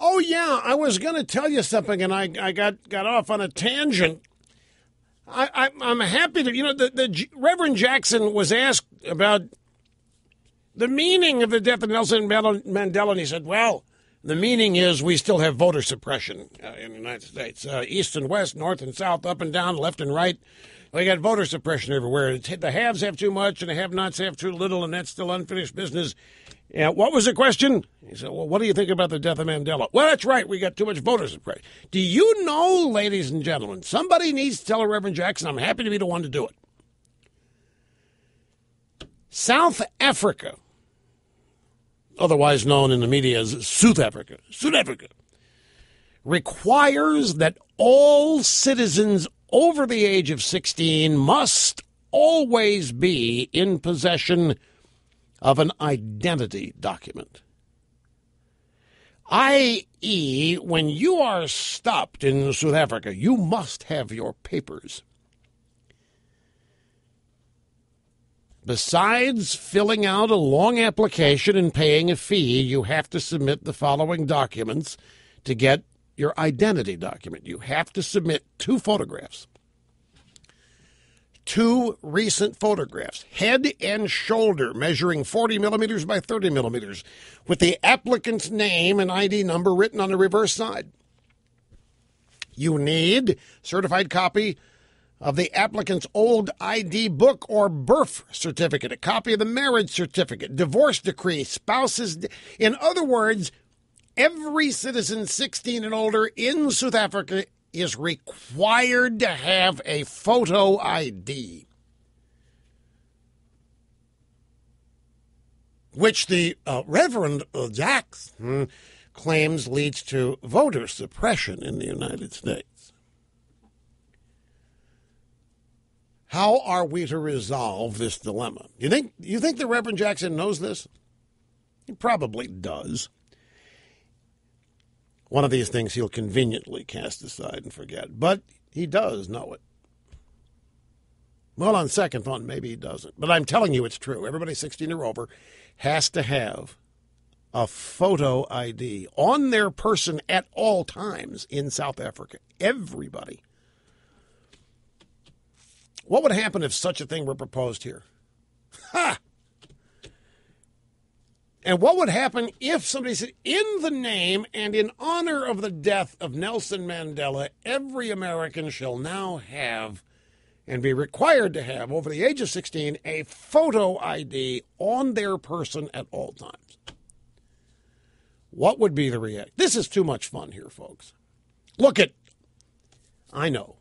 Oh, yeah, I was going to tell you something, and I got off on a tangent. I'm happy to, the Reverend Jackson was asked about the meaning of the death of Nelson Mandela, and he said, well, the meaning is we still have voter suppression in the United States. East and west, north and south, up and down, left and right. We got voter suppression everywhere. The haves have too much and the have-nots have too little, and that's still unfinished business. Yeah, what was the question? He said, well, what do you think about the death of Mandela? Well, that's right. We got too much voter suppression. Do you know, ladies and gentlemen, somebody needs to tell Reverend Jackson, I'm happy to be the one to do it. South Africa, otherwise known in the media as South Africa, requires that all citizens over the age of 16 must always be in possession of an identity document. I.e., when you are stopped in South Africa, you must have your papers. Besides filling out a long application and paying a fee, you have to submit the following documents to get your identity document. You have to submit 2 photographs. 2 recent photographs, head and shoulder, measuring 40 millimeters by 30 millimeters, with the applicant's name and ID number written on the reverse side. You need certified copy of the applicant's old ID book or birth certificate, a copy of the marriage certificate, divorce decree, spouse's. In other words, every citizen 16 and older in South Africa is required to have a photo ID, which the Reverend Jackson claims leads to voter suppression in the United States. How are we to resolve this dilemma? You think the Reverend Jackson knows this? He probably does. One of these things he'll conveniently cast aside and forget, but he does know it. Well, on second thought, maybe he doesn't, but I'm telling you it's true. Everybody 16 or over has to have a photo ID on their person at all times in South Africa. Everybody. What would happen if such a thing were proposed here? Ha! And what would happen if somebody said, in the name and in honor of the death of Nelson Mandela, every American shall now have and be required to have, over the age of 16, a photo ID on their person at all times? What would be the reaction? This is too much fun here, folks. I know,